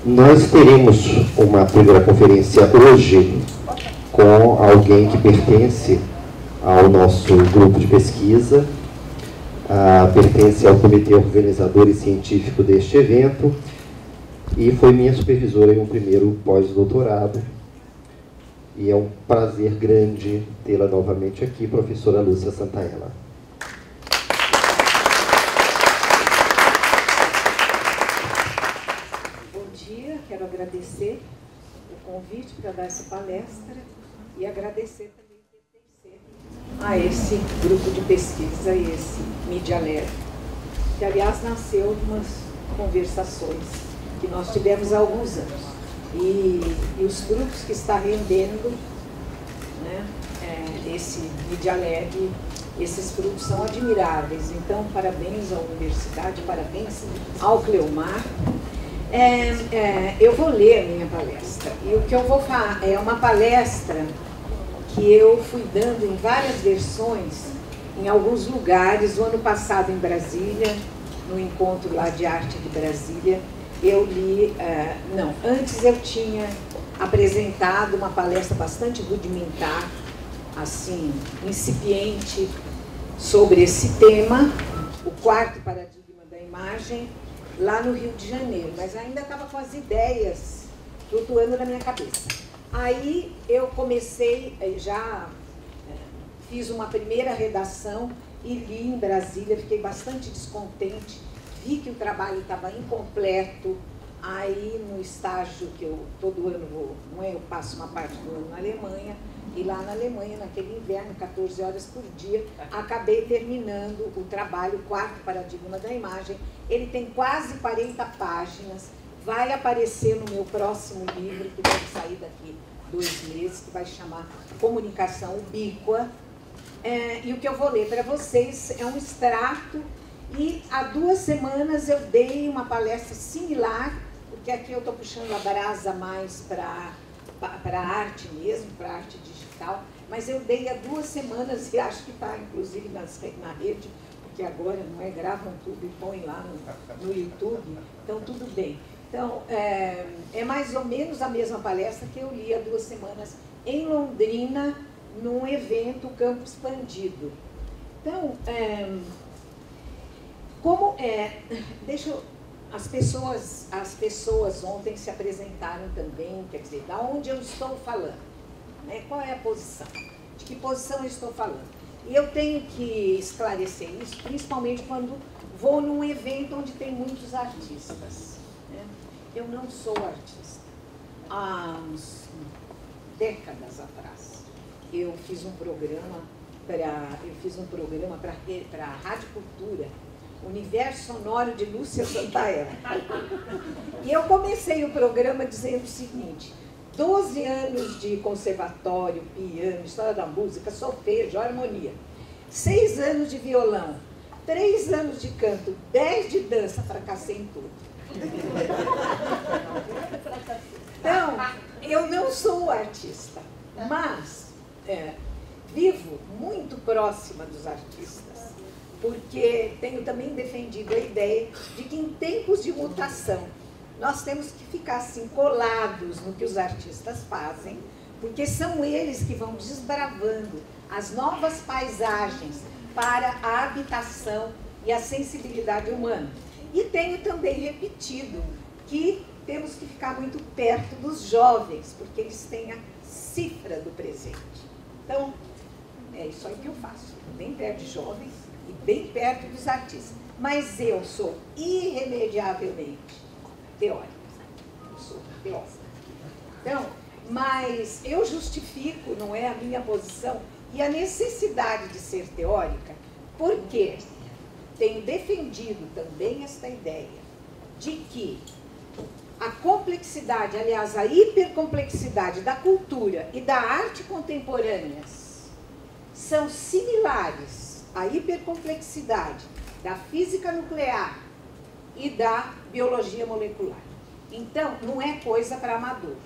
Nós teremos uma primeira conferência hoje com alguém que pertence ao nosso grupo de pesquisa, pertence ao comitê organizador e científico deste evento e foi minha supervisora em um primeiro pós-doutorado. E é um prazer grande tê-la novamente aqui, professora Lúcia Santaella. Quero agradecer o convite para dar essa palestra e agradecer também pertencer a esse grupo de pesquisa e esse Media Lab, que aliás nasceu de umas conversações que nós tivemos há alguns anos. E os frutos que está rendendo, né, esse Media Lab, esses frutos são admiráveis. Então, parabéns à universidade, parabéns ao Cleomar. Eu vou ler a minha palestra, e o que eu vou falar é uma palestra que eu fui dando em várias versões, em alguns lugares. O ano passado em Brasília, no encontro lá de arte de Brasília, eu li, antes eu tinha apresentado uma palestra bastante rudimentar, assim, incipiente, sobre esse tema, o quarto paradigma da imagem, lá no Rio de Janeiro, mas ainda estava com as ideias flutuando na minha cabeça. Aí eu comecei, fiz uma primeira redação e li em Brasília, fiquei bastante descontente, vi que o trabalho estava incompleto. Aí no estágio que eu todo ano vou, eu passo uma parte do ano na Alemanha, e lá na Alemanha, naquele inverno, 14 horas por dia, acabei terminando o trabalho, o quarto paradigma da imagem. Ele tem quase 40 páginas, vai aparecer no meu próximo livro, que deve sair daqui 2 meses, que vai chamar Comunicação Ubíqua. E o que eu vou ler para vocês é um extrato, e há 2 semanas eu dei uma palestra similar, porque aqui eu estou puxando a brasa mais para a arte mesmo, para a arte digital, mas eu dei há 2 semanas e acho que está inclusive na rede, porque agora gravam tudo e põem lá no YouTube, então tudo bem. Então, é mais ou menos a mesma palestra que eu li há 2 semanas em Londrina, num evento Campo Expandido. Então, as pessoas ontem se apresentaram também, quer dizer, da onde eu estou falando, né? Qual é a posição? De que posição eu estou falando? E eu tenho que esclarecer isso, principalmente quando vou num evento onde tem muitos artistas, né? Eu não sou artista. Há uns décadas atrás, eu fiz um programa para a Rádio Cultura, Universo Sonoro de Lúcia Santaella. E eu comecei o programa dizendo o seguinte: 12 anos de conservatório, piano, história da música, solfejo, harmonia, 6 anos de violão, 3 anos de canto, 10 de dança, fracassei em tudo. Então, eu não sou artista, mas vivo muito próxima dos artistas, porque tenho também defendido a ideia de que em tempos de mutação nós temos que ficar assim colados no que os artistas fazem, porque são eles que vão desbravando as novas paisagens para a habitação e a sensibilidade humana. E tenho também repetido que temos que ficar muito perto dos jovens, porque eles têm a cifra do presente. Então, é isso aí que eu faço, bem perto de jovens e bem perto dos artistas. Mas eu sou irremediavelmente teórica. Eu sou teórica. Então, mas eu justifico, não é, a minha posição e a necessidade de ser teórica, porque tenho defendido também esta ideia de que a complexidade, aliás, a hipercomplexidade da cultura e da arte contemporâneas são similares à hipercomplexidade da física nuclear e da biologia molecular. Então, não é coisa para amador.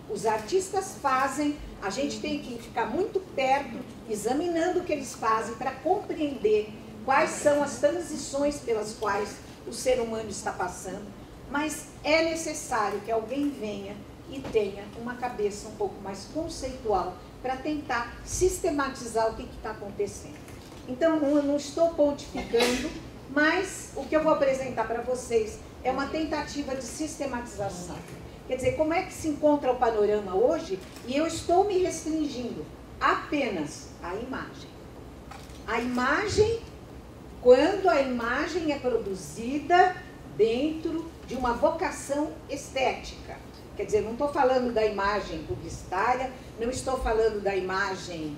Os artistas fazem, a gente tem que ficar muito perto, examinando o que eles fazem para compreender quais são as transições pelas quais o ser humano está passando, mas é necessário que alguém venha e tenha uma cabeça um pouco mais conceitual para tentar sistematizar o que está acontecendo. Então, eu não estou pontificando, mas o que eu vou apresentar para vocês é uma tentativa de sistematização. Quer dizer, como é que se encontra o panorama hoje? E eu estou me restringindo apenas à imagem. A imagem, quando a imagem é produzida dentro de uma vocação estética. Quer dizer, não estou falando da imagem publicitária, não estou falando da imagem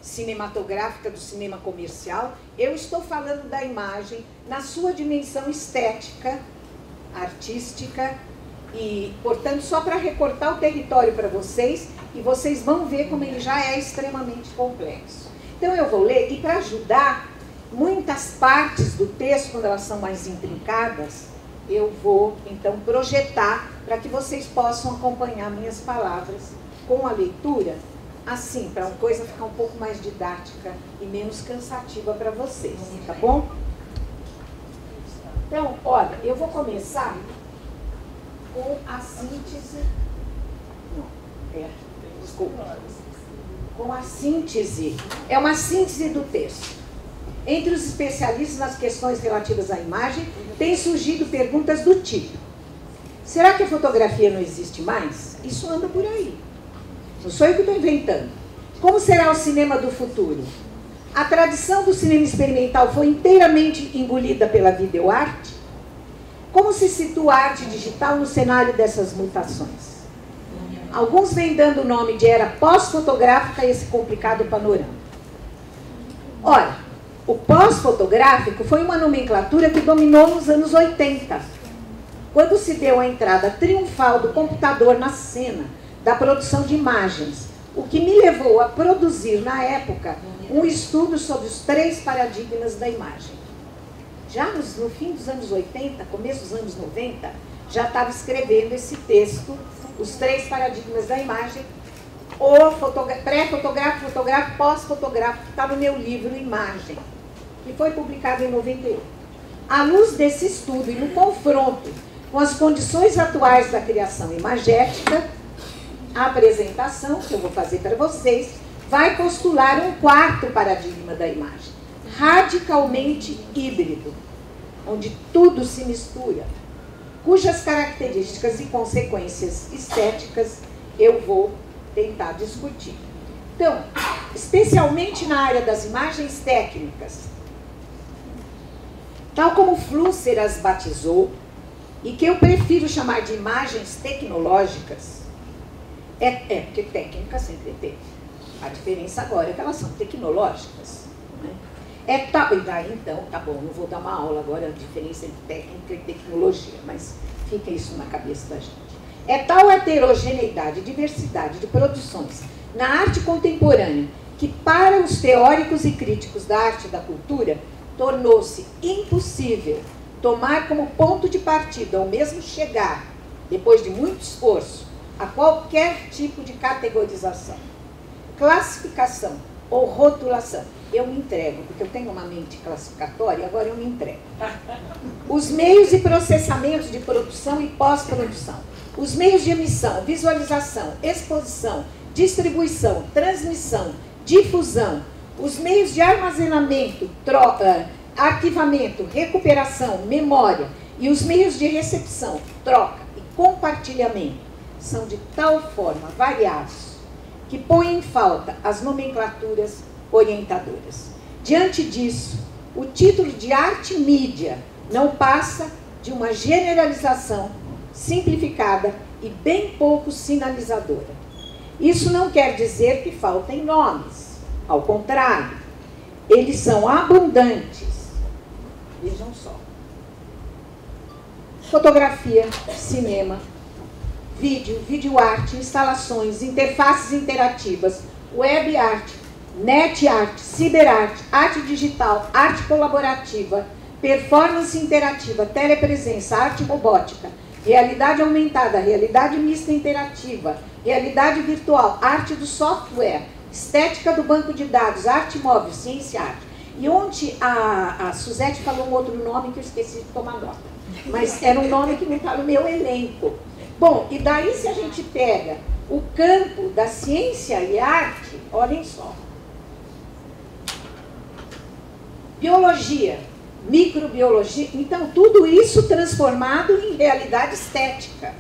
cinematográfica, do cinema comercial, eu estou falando da imagem na sua dimensão estética, artística, e, portanto, só para recortar o território para vocês, e vocês vão ver como ele já é extremamente complexo. Então eu vou ler, e para ajudar, muitas partes do texto, quando elas são mais intrincadas, eu vou, então, projetar para que vocês possam acompanhar minhas palavras com a leitura, assim, para a coisa ficar um pouco mais didática e menos cansativa para vocês, tá bom? Então, olha, eu vou começar com a síntese... Desculpa. Com a síntese. É uma síntese do texto. Entre os especialistas nas questões relativas à imagem, têm surgido perguntas do tipo: será que a fotografia não existe mais? Isso anda por aí. Não sou eu que estou inventando. Como será o cinema do futuro? A tradição do cinema experimental foi inteiramente engolida pela videoarte? Como se situa a arte digital no cenário dessas mutações? Alguns vêm dando o nome de era pós-fotográfica a esse complicado panorama. Ora, o pós-fotográfico foi uma nomenclatura que dominou nos anos 80, quando se deu a entrada triunfal do computador na cena da produção de imagens, o que me levou a produzir, na época, um estudo sobre os 3 paradigmas da imagem. Já no fim dos anos 80, começo dos anos 90, já estava escrevendo esse texto, os 3 paradigmas da imagem, o pré-fotográfico, fotográfico, pós-fotográfico, que está no meu livro Imagem, que foi publicado em 98. À luz desse estudo e no confronto com as condições atuais da criação imagética, a apresentação que eu vou fazer para vocês vai postular um 4º paradigma da imagem, radicalmente híbrido, onde tudo se mistura, cujas características e consequências estéticas eu vou tentar discutir. Então, especialmente na área das imagens técnicas, tal como Flusser as batizou, e que eu prefiro chamar de imagens tecnológicas, porque técnica sempre teve. A diferença agora é que elas são tecnológicas. Né? E daí, então, tá bom, não vou dar uma aula agora a diferença entre técnica e tecnologia, mas fica isso na cabeça da gente. É tal heterogeneidade e diversidade de produções na arte contemporânea que, para os teóricos e críticos da arte e da cultura, tornou-se impossível tomar como ponto de partida, ou mesmo chegar, depois de muito esforço, a qualquer tipo de categorização, classificação ou rotulação. Eu me entrego, porque eu tenho uma mente classificatória, agora eu me entrego. Os meios e processamentos de produção e pós-produção, os meios de emissão, visualização, exposição, distribuição, transmissão, difusão, os meios de armazenamento, arquivamento, recuperação, memória e os meios de recepção, troca e compartilhamento são de tal forma variados que põem em falta as nomenclaturas orientadoras. Diante disso, o título de arte mídia não passa de uma generalização simplificada e bem pouco sinalizadora. Isso não quer dizer que faltem nomes, ao contrário, eles são abundantes. Vejam só. Fotografia, cinema, vídeo, videoarte, instalações, interfaces interativas, web arte, net arte, ciberarte, arte digital, arte colaborativa, performance interativa, telepresença, arte robótica, realidade aumentada, realidade mista interativa, realidade virtual, arte do software, estética do banco de dados, arte móvel, ciência arte. E onde a Suzete falou um outro nome que eu esqueci de tomar nota. Mas era um nome que não está no meu elenco. Bom, e daí se a gente pega o campo da ciência e arte, olhem só. Biologia, microbiologia, então tudo isso transformado em realidade estética.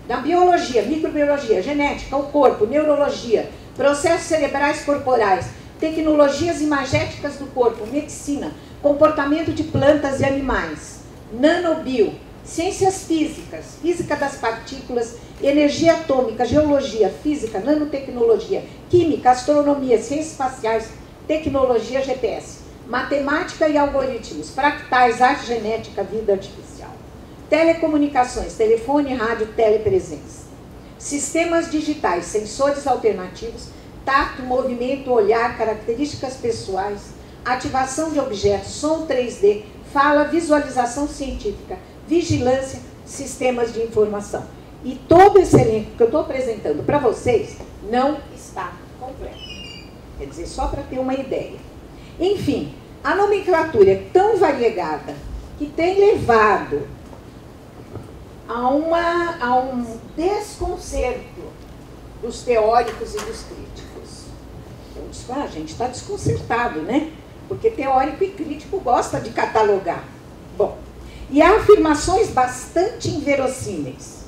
Na biologia, microbiologia, genética, o corpo, neurologia, processos cerebrais corporais, tecnologias imagéticas do corpo, medicina, comportamento de plantas e animais, nanobio, ciências físicas, física das partículas, energia atômica, geologia, física, nanotecnologia, química, astronomia, ciências espaciais, tecnologia, GPS, matemática e algoritmos, fractais, arte genética, vida artificial, telecomunicações, telefone, rádio, telepresença, sistemas digitais, sensores alternativos, tato, movimento, olhar, características pessoais, ativação de objetos, som 3D, fala, visualização científica, vigilância, sistemas de informação. E todo esse elenco que eu estou apresentando para vocês não está completo. Quer dizer, só para ter uma ideia. Enfim, a nomenclatura é tão variegada que tem levado a um desconcerto dos teóricos e dos críticos. Eu disse, a gente está desconcertado, né? Porque teórico e crítico gosta de catalogar. Bom, e há afirmações bastante inverossímeis,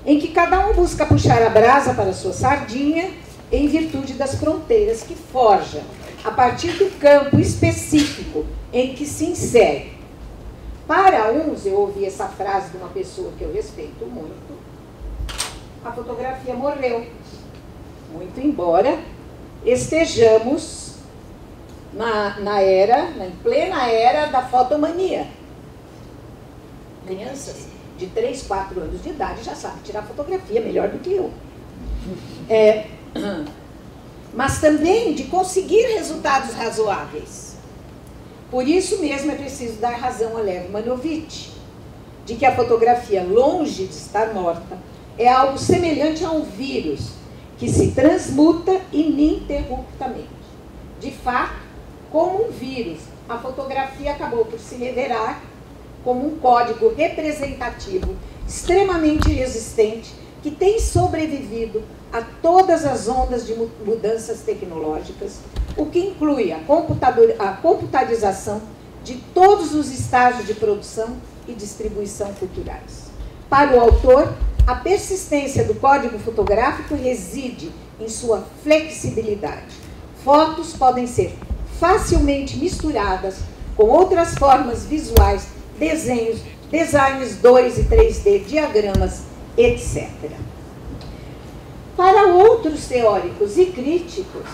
em que cada um busca puxar a brasa para a sua sardinha em virtude das fronteiras que forja a partir do campo específico em que se insere. Para uns, eu ouvi essa frase de uma pessoa que eu respeito muito, a fotografia morreu. Muito embora estejamos em plena era da fotomania. Crianças de 3, 4 anos de idade já sabem tirar fotografia melhor do que eu. Mas também de conseguir resultados razoáveis. Por isso mesmo é preciso dar razão a Lev Manovich, de que a fotografia, longe de estar morta, é algo semelhante a um vírus que se transmuta ininterruptamente. De fato, como um vírus, a fotografia acabou por se revelar como um código representativo extremamente resistente que tem sobrevivido a todas as ondas de mudanças tecnológicas, o que inclui a computarização de todos os estágios de produção e distribuição culturais. Para o autor, a persistência do código fotográfico reside em sua flexibilidade. Fotos podem ser facilmente misturadas com outras formas visuais, desenhos, designs 2 e 3D, diagramas, etc. Para outros teóricos e críticos,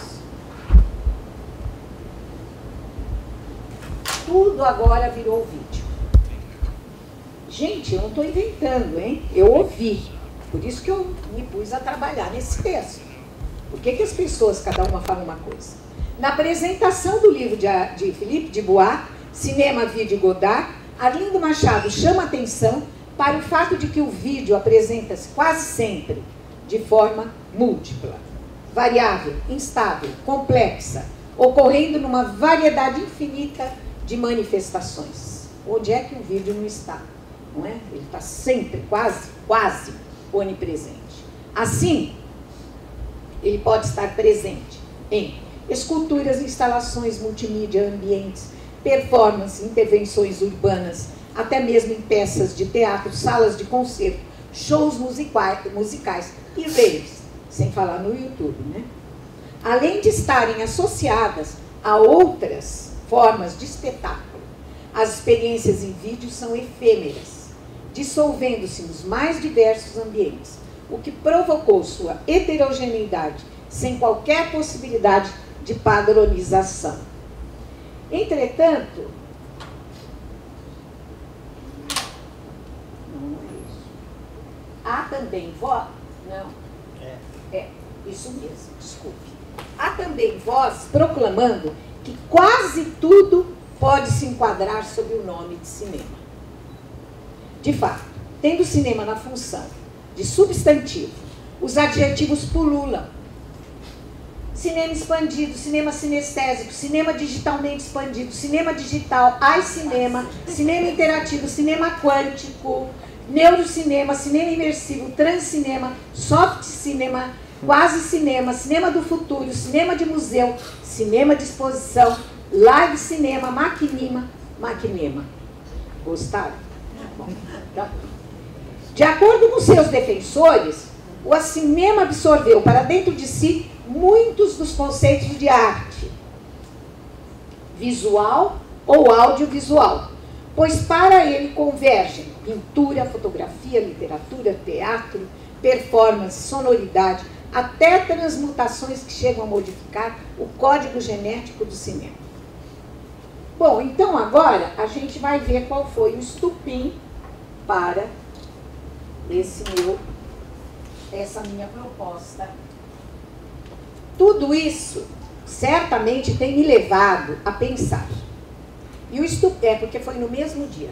tudo agora virou vídeo. Gente, eu não estou inventando, hein? Eu ouvi. Por isso que eu me pus a trabalhar nesse texto. Por que as pessoas, cada uma fala uma coisa? Na apresentação do livro de Philippe Dubois, Cinema, Vídeo e Godard, Arlindo Machado chama atenção para o fato de que o vídeo apresenta-se quase sempre de forma múltipla, variável, instável, complexa, ocorrendo numa variedade infinita de manifestações. Onde é que o vídeo não está? Não é? Ele está sempre, quase onipresente. Assim, ele pode estar presente em esculturas, instalações multimídia, ambientes, performances, intervenções urbanas, até mesmo em peças de teatro, salas de concerto, shows musicais e raves, sem falar no YouTube, né? Além de estarem associadas a outras formas de espetáculo, as experiências em vídeo são efêmeras, dissolvendo-se nos mais diversos ambientes, o que provocou sua heterogeneidade, sem qualquer possibilidade de padronização. Entretanto, não é isso. Há também voz... Não. É, isso mesmo, desculpe. Há também voz proclamando que quase tudo pode se enquadrar sob o nome de cinema. De fato, tendo o cinema na função de substantivo, os adjetivos pululam. cinema expandido, cinema sinestésico, cinema digitalmente expandido, cinema digital, iCinema, cinema interativo, cinema quântico, neurocinema, cinema imersivo, transcinema, soft cinema, quase cinema, cinema do futuro, cinema de museu, cinema de exposição, live cinema, maquinema. Gostaram? Tá. De acordo com seus defensores, o cinema absorveu para dentro de si muitos dos conceitos de arte, visual ou audiovisual, pois para ele convergem pintura, fotografia, literatura, teatro, performance, sonoridade, até transmutações que chegam a modificar o código genético do cinema. Bom, então agora a gente vai ver qual foi o estupim para essa minha proposta. Tudo isso certamente tem me levado a pensar. E o estupim, porque foi no mesmo dia.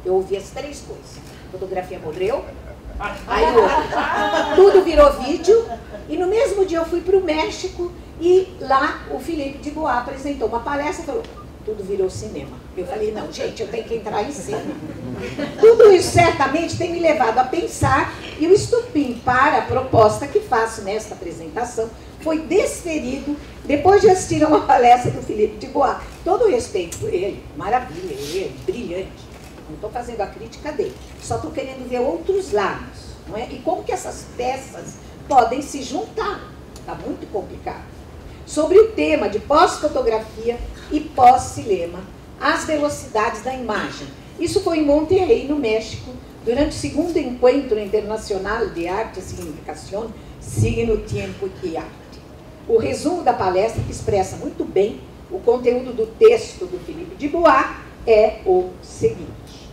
Eu ouvi as três coisas. A fotografia morreu, aí tudo virou vídeo, e no mesmo dia eu fui para o México e lá o Philippe Dubois apresentou uma palestra e falou, tudo virou cinema. Eu falei, não, gente, eu tenho que entrar em cena. Tudo isso certamente tem me levado a pensar, e o estupim para a proposta que faço nesta apresentação foi desferido depois de assistir a uma palestra do Philippe Dubois. Todo o respeito por ele, maravilha, ele, brilhante. Não estou fazendo a crítica dele, só estou querendo ver outros lados, não é? E como que essas peças podem se juntar. Está muito complicado. Sobre o tema de pós-fotografia e pós-cinema, as velocidades da imagem. Isso foi em Monterrey, no México, durante o segundo Encontro Internacional de Arte e Significação, Signo, Tempo e Arte. O resumo da palestra, que expressa muito bem o conteúdo do texto do Philippe Dubois, é o seguinte.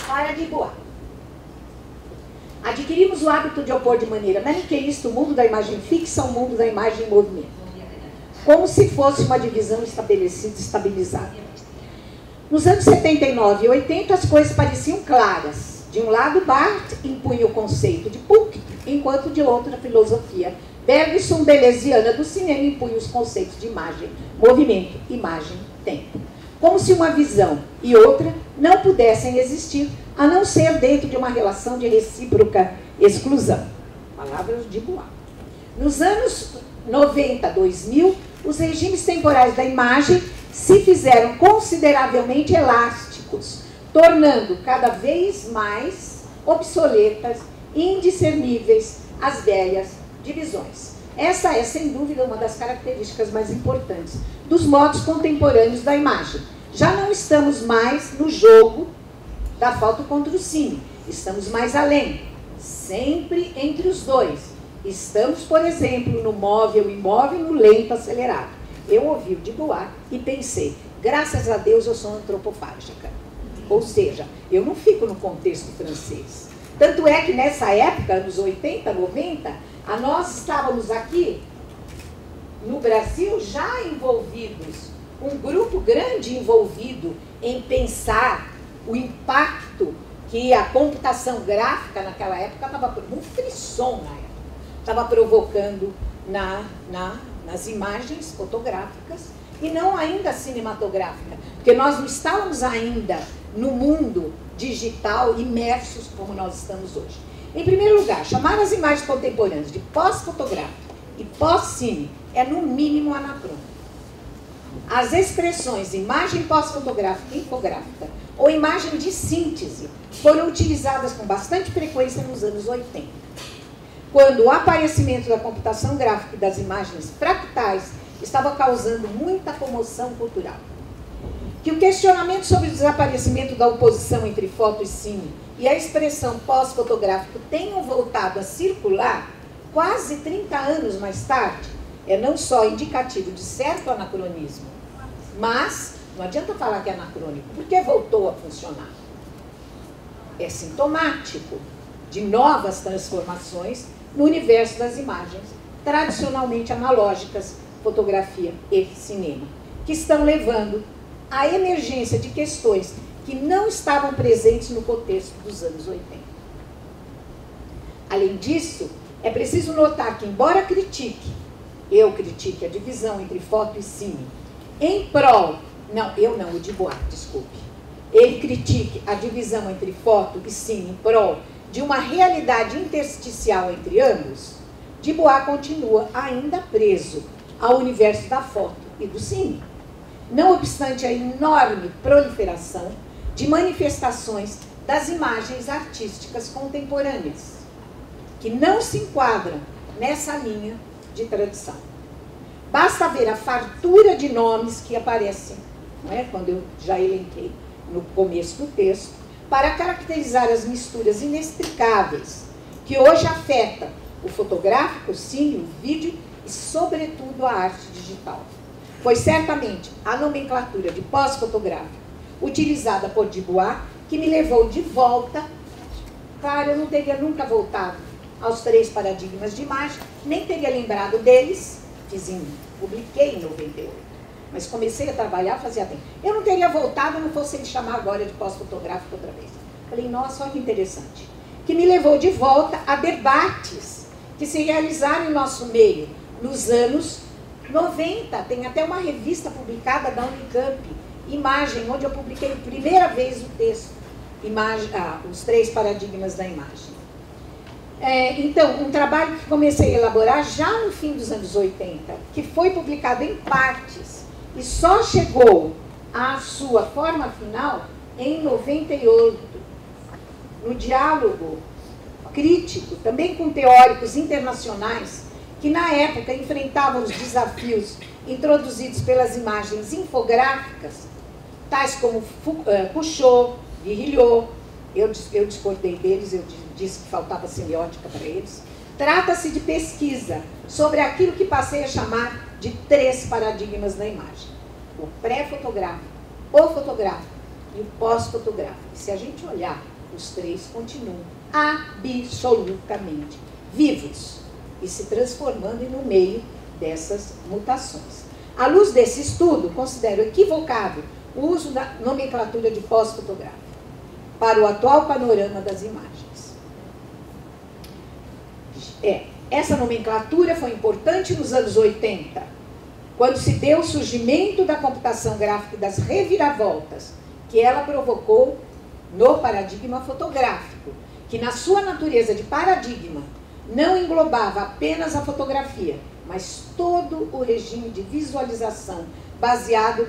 Para Dubois. Adquirimos o hábito de opor de maneira maniqueísta o mundo da imagem fixa ao mundo da imagem em movimento, como se fosse uma divisão estabelecida, estabilizada. Nos anos 79 e 80, as coisas pareciam claras. De um lado, Barthes impunha o conceito de púlpito, enquanto de outro, a filosofia Bergson-Deleuziana do cinema impunha os conceitos de imagem, movimento, imagem, tempo. Como se uma visão e outra não pudessem existir, a não ser dentro de uma relação de recíproca exclusão. Palavras de Dubois. Nos anos 90, 2000, os regimes temporais da imagem se fizeram consideravelmente elásticos, tornando cada vez mais obsoletas e indiscerníveis as velhas divisões. Essa é, sem dúvida, uma das características mais importantes dos modos contemporâneos da imagem. Já não estamos mais no jogo da foto contra o cine. Estamos mais além, sempre entre os dois. Estamos, por exemplo, no móvel imóvel e no lento acelerado. Eu ouvi o Dubois e pensei, graças a Deus eu sou antropofágica. Ou seja, eu não fico no contexto francês. Tanto é que nessa época, anos 80, 90, nós estávamos aqui no Brasil já envolvidos, um grupo grande envolvido em pensar o impacto que a computação gráfica naquela época estava, um frisson na época, estava provocando nas imagens fotográficas e não ainda cinematográfica, porque nós não estávamos ainda no mundo digital imersos como nós estamos hoje. Em primeiro lugar, chamar as imagens contemporâneas de pós-fotográfico e pós-cine é no mínimo anacrônico. As expressões imagem pós-fotográfica e infográfica ou imagem de síntese foram utilizadas com bastante frequência nos anos 80, quando o aparecimento da computação gráfica e das imagens fractais estava causando muita comoção cultural. Que o questionamento sobre o desaparecimento da oposição entre foto e cine e a expressão pós-fotográfico tenham voltado a circular quase 30 anos mais tarde é não só indicativo de certo anacronismo, mas não adianta falar que é anacrônico, porque voltou a funcionar. É sintomático de novas transformações no universo das imagens tradicionalmente analógicas, fotografia e cinema, que estão levando à emergência de questões que não estavam presentes no contexto dos anos 80. Além disso, é preciso notar que, embora eu critique a divisão entre foto e cine, em prol, o Dubois, desculpe, ele critique a divisão entre foto e cine em prol de uma realidade intersticial entre ambos, Dubois continua ainda preso ao universo da foto e do cine. Não obstante a enorme proliferação de manifestações das imagens artísticas contemporâneas, que não se enquadram nessa linha de tradição. Basta ver a fartura de nomes que aparecem, não é? Quando eu já elenquei no começo do texto, para caracterizar as misturas inextricáveis que hoje afetam o fotográfico, o cine, o vídeo e, sobretudo, a arte digital. Foi certamente a nomenclatura de pós-fotográfico utilizada por Dubois que me levou de volta. Claro, eu não teria nunca voltado aos 3 paradigmas de imagem, nem teria lembrado deles, publiquei em 98, mas comecei a trabalhar fazia tempo. Eu não teria voltado, não fosse ele chamar agora de pós-fotográfico outra vez. Falei, nossa, olha que interessante. Que me levou de volta a debates que se realizaram em nosso meio nos anos 90. Tem até uma revista publicada da Unicamp, Imagem, onde eu publiquei a primeira vez o texto, os 3 paradigmas da imagem. Então, um trabalho que comecei a elaborar já no fim dos anos 80, que foi publicado em partes e só chegou à sua forma final em 98, no diálogo crítico, também com teóricos internacionais, que na época enfrentavam os desafios introduzidos pelas imagens infográficas, tais como Couchot, Guerrilhot. Eu discordei deles, eu disse que faltava semiótica para eles. Trata-se de pesquisa sobre aquilo que passei a chamar de 3 paradigmas da imagem: o pré-fotográfico, o fotográfico e o pós-fotográfico. E se a gente olhar, os 3 continuam absolutamente vivos e se transformando no meio dessas mutações. À luz desse estudo, considero equivocado o uso da nomenclatura de pós-fotográfico para o atual panorama das imagens. Essa nomenclatura foi importante nos anos 80, quando se deu o surgimento da computação gráfica e das reviravoltas que ela provocou no paradigma fotográfico, que na sua natureza de paradigma não englobava apenas a fotografia, mas todo o regime de visualização baseado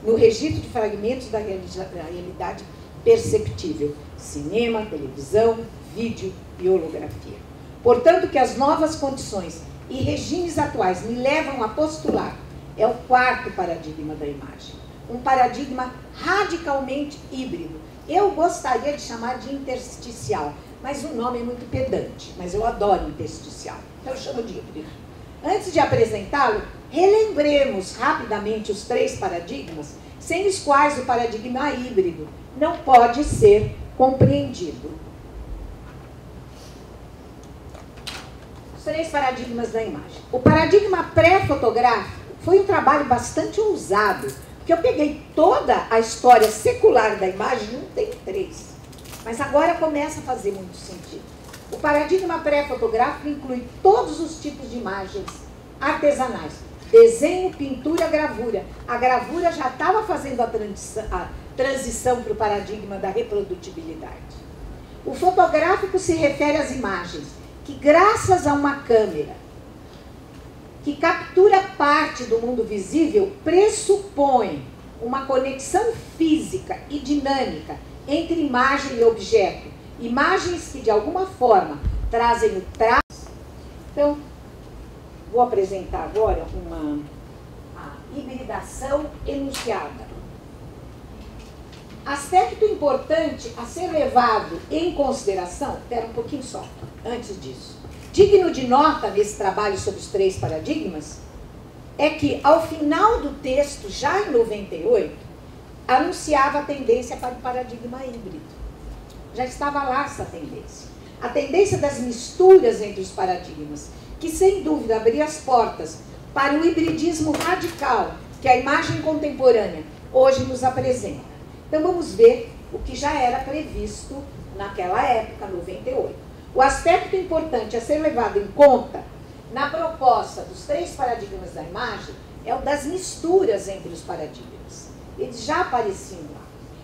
no registro de fragmentos da realidade perceptível: cinema, televisão, vídeo e holografia. Portanto, que as novas condições e regimes atuais me levam a postular é o 4º paradigma da imagem, um paradigma radicalmente híbrido. Eu gostaria de chamar de intersticial, mas o nome é muito pedante, mas eu adoro intersticial, então eu chamo de híbrido. Antes de apresentá-lo, relembremos rapidamente os 3 paradigmas, sem os quais o paradigma híbrido não pode ser compreendido. Os 3 paradigmas da imagem. O paradigma pré-fotográfico foi um trabalho bastante ousado, porque eu peguei toda a história secular da imagem, não tem 3, mas agora começa a fazer muito sentido. O paradigma pré-fotográfico inclui todos os tipos de imagens artesanais: desenho, pintura, gravura. A gravura já estava fazendo a transição para o paradigma da reprodutibilidade. O fotográfico se refere às imagens que, graças a uma câmera que captura parte do mundo visível, pressupõe uma conexão física e dinâmica entre imagem e objeto. Imagens que, de alguma forma, trazem o traço. Então, vou apresentar agora a hibridação enunciada. Aspecto importante a ser levado em consideração, espera um pouquinho só, antes disso. Digno de nota nesse trabalho sobre os 3 paradigmas, é que, ao final do texto, já em 98, anunciava a tendência para o paradigma híbrido. Já estava lá essa tendência. A tendência das misturas entre os paradigmas, que sem dúvida abria as portas para o hibridismo radical que a imagem contemporânea hoje nos apresenta. Então vamos ver o que já era previsto naquela época, 98. O aspecto importante a ser levado em conta na proposta dos 3 paradigmas da imagem é o das misturas entre os paradigmas. Eles já apareciam lá.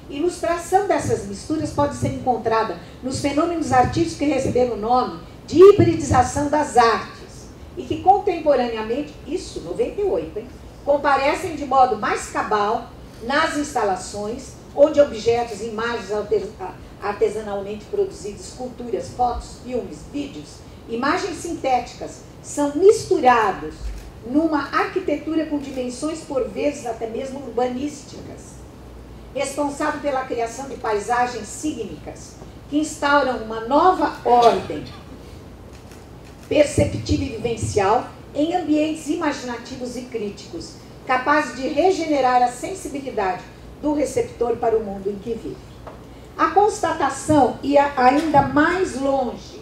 Ilustração dessas misturas pode ser encontrada nos fenômenos artísticos que receberam o nome de hibridização das artes e que contemporaneamente, isso, 98, hein, comparecem de modo mais cabal nas instalações, onde objetos e imagens artesanalmente produzidas, esculturas, fotos, filmes, vídeos, imagens sintéticas, são misturados numa arquitetura com dimensões por vezes até mesmo urbanísticas, responsável pela criação de paisagens sígnicas que instauram uma nova ordem perceptiva e vivencial em ambientes imaginativos e críticos, capazes de regenerar a sensibilidade do receptor para o mundo em que vive. A constatação ia ainda mais longe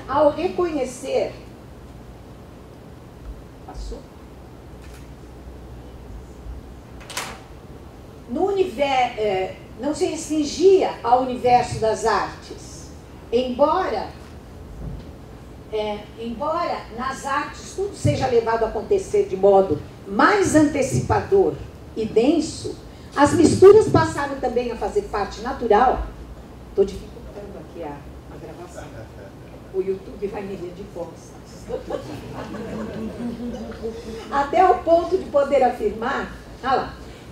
ao reconhecer... Passou? No universo, não se restringia ao universo das artes, embora nas artes tudo seja levado a acontecer de modo mais antecipador e denso, as misturas passaram também a fazer parte natural. Estou dificultando aqui a gravação. O YouTube vai me ver de costas. Até o ponto de poder afirmar,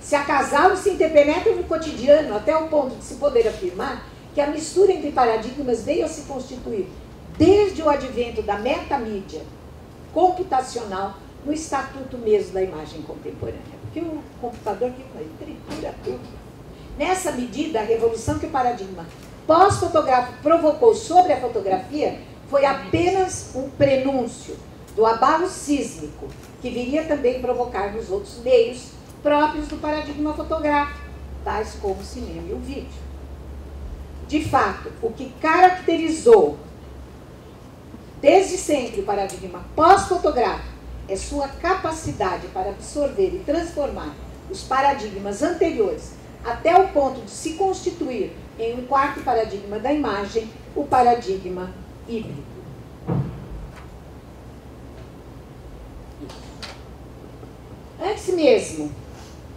se acasalam e se interpenetram no cotidiano, até o ponto de se poder afirmar que a mistura entre paradigmas veio a se constituir desde o advento da metamídia computacional no estatuto mesmo da imagem contemporânea. Porque o computador que tritura tudo. Nessa medida, a revolução que o paradigma pós-fotográfico provocou sobre a fotografia foi apenas um prenúncio do abalo sísmico que viria também provocar nos outros meios próprios do paradigma fotográfico, tais como o cinema e o vídeo. De fato, o que caracterizou desde sempre o paradigma pós-fotográfico é sua capacidade para absorver e transformar os paradigmas anteriores até o ponto de se constituir em um quarto paradigma da imagem, o paradigma híbrido. Antes mesmo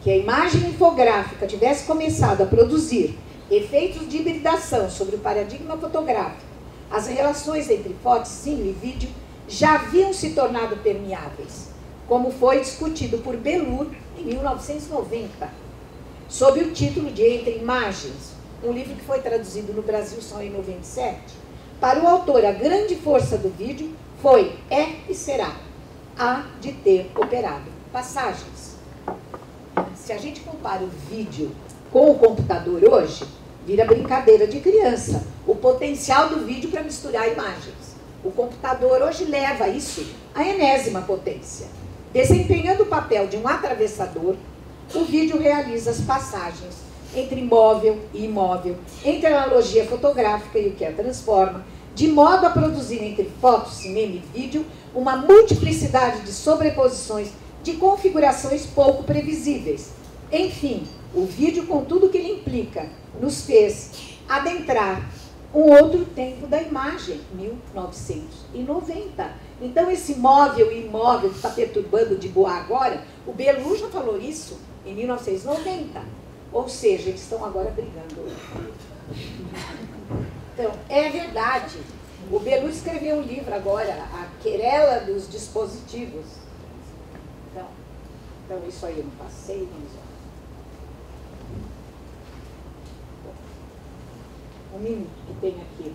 que a imagem infográfica tivesse começado a produzir efeitos de hibridação sobre o paradigma fotográfico, as relações entre foto, cine e vídeo já haviam se tornado permeáveis, como foi discutido por Belur em 1990, sob o título de Entre Imagens, um livro que foi traduzido no Brasil só em 97. Para o autor, a grande força do vídeo foi, é e será a de ter operado passagens. Se a gente compara o vídeo com o computador hoje, vira brincadeira de criança. O potencial do vídeo para misturar imagens. O computador hoje leva isso à enésima potência. Desempenhando o papel de um atravessador, o vídeo realiza as passagens entre móvel e imóvel, entre a analogia fotográfica e o que a transforma, de modo a produzir entre foto, cinema e vídeo uma multiplicidade de sobreposições de configurações pouco previsíveis. Enfim, o vídeo, com tudo que ele implica, nos fez adentrar um outro tempo da imagem, 1990. Então, esse móvel e imóvel que está perturbando de boa agora, o Belur já falou isso em 1990. Ou seja, eles estão agora brigando. Então, é verdade. O Belur escreveu um livro agora, A Querela dos Dispositivos. Então isso aí eu não passei, vamos lá. Um minuto que tem aqui.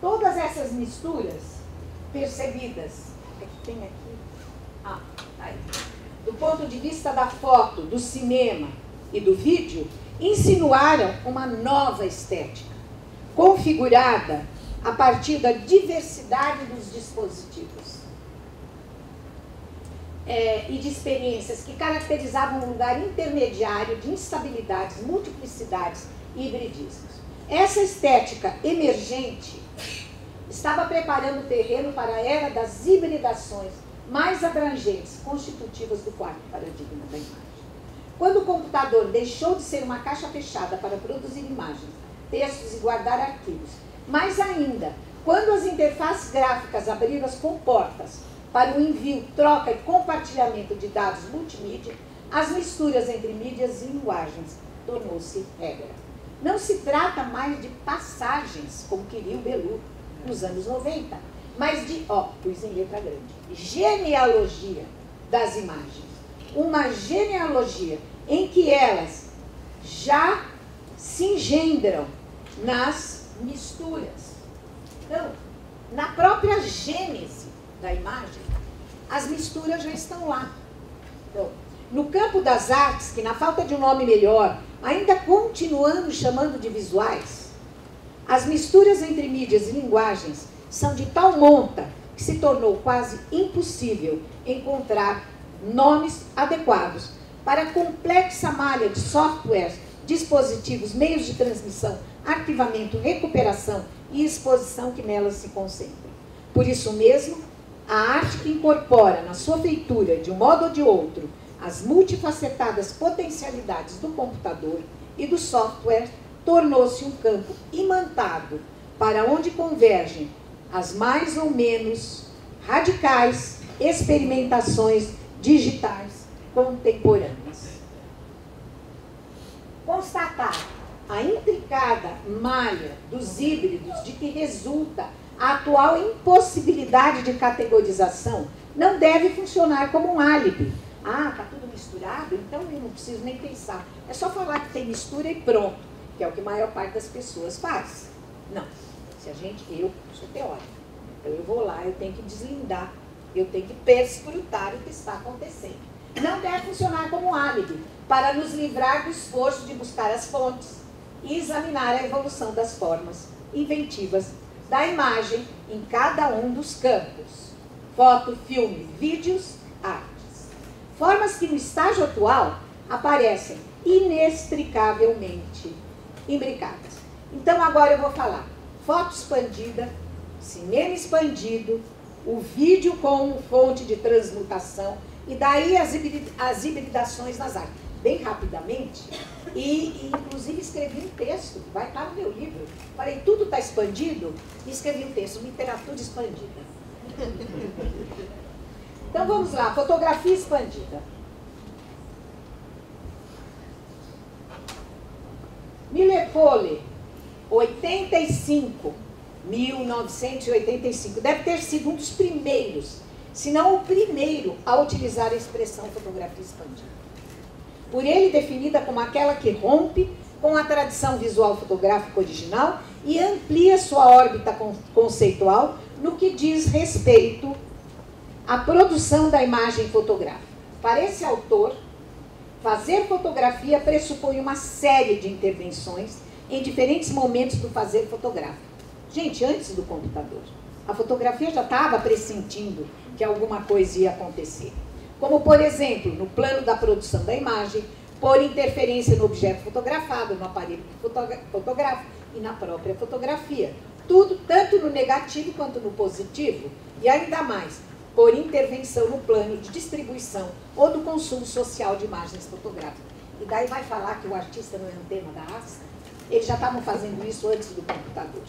Todas essas misturas percebidas, é que tem aqui, tá aí. Do ponto de vista da foto, do cinema e do vídeo, insinuaram uma nova estética, configurada a partir da diversidade dos dispositivos e de experiências que caracterizavam um lugar intermediário de instabilidades, multiplicidades e hibridismos. Essa estética emergente estava preparando o terreno para a era das hibridações mais abrangentes, constitutivas do quarto paradigma da imagem. Quando o computador deixou de ser uma caixa fechada para produzir imagens textos e guardar arquivos. Mais ainda, quando as interfaces gráficas abriram as comportas para o envio, troca e compartilhamento de dados multimídia, as misturas entre mídias e linguagens tornou-se regra. Não se trata mais de passagens, como queria o Belu nos anos 90, mas de, pus em letra grande, genealogia das imagens. Uma genealogia em que elas já se engendram nas misturas. Então, na própria gênese da imagem, as misturas já estão lá. Então, no campo das artes, que na falta de um nome melhor, ainda continuamos chamando de visuais, as misturas entre mídias e linguagens são de tal monta que se tornou quase impossível encontrar nomes adequados para a complexa malha de softwares, dispositivos, meios de transmissão, arquivamento, recuperação e exposição que nelas se concentram. Por isso mesmo, a arte que incorpora na sua feitura, de um modo ou de outro, as multifacetadas potencialidades do computador e do software, tornou-se um campo imantado para onde convergem as mais ou menos radicais experimentações digitais contemporâneas. Constatar a intricada malha dos híbridos de que resulta a atual impossibilidade de categorização não deve funcionar como um álibi. Tá tudo misturado, então eu não preciso nem pensar. É só falar que tem mistura e pronto, que é o que a maior parte das pessoas faz. Não. Eu sou teórica, então eu vou lá, eu tenho que deslindar, eu tenho que perscrutar o que está acontecendo. Não deve funcionar como um álibi para nos livrar do esforço de buscar as fontes e examinar a evolução das formas inventivas da imagem em cada um dos campos. Foto, filme, vídeos, artes. Formas que no estágio atual aparecem inextricavelmente imbricadas. Então agora eu vou falar foto expandida, cinema expandido, o vídeo como fonte de transmutação e daí as hibridações nas artes. Bem rapidamente, e inclusive escrevi um texto, que vai estar no meu livro. Falei, tudo está expandido, e escrevi um texto, literatura expandida. Então vamos lá, fotografia expandida. Millepole, 1985, deve ter sido um dos primeiros, se não o primeiro, a utilizar a expressão fotografia expandida. Por ele definida como aquela que rompe com a tradição visual fotográfica original e amplia sua órbita conceitual no que diz respeito à produção da imagem fotográfica. Para esse autor, fazer fotografia pressupõe uma série de intervenções em diferentes momentos do fazer fotográfico. Gente, antes do computador, a fotografia já estava pressentindo que alguma coisa ia acontecer. Como, por exemplo, no plano da produção da imagem, por interferência no objeto fotografado, no aparelho fotográfico e na própria fotografia. Tudo, tanto no negativo quanto no positivo, e ainda mais, por intervenção no plano de distribuição ou do consumo social de imagens fotográficas. E daí vai falar que o artista não é antena da raça? Eles já estavam fazendo isso antes do computador.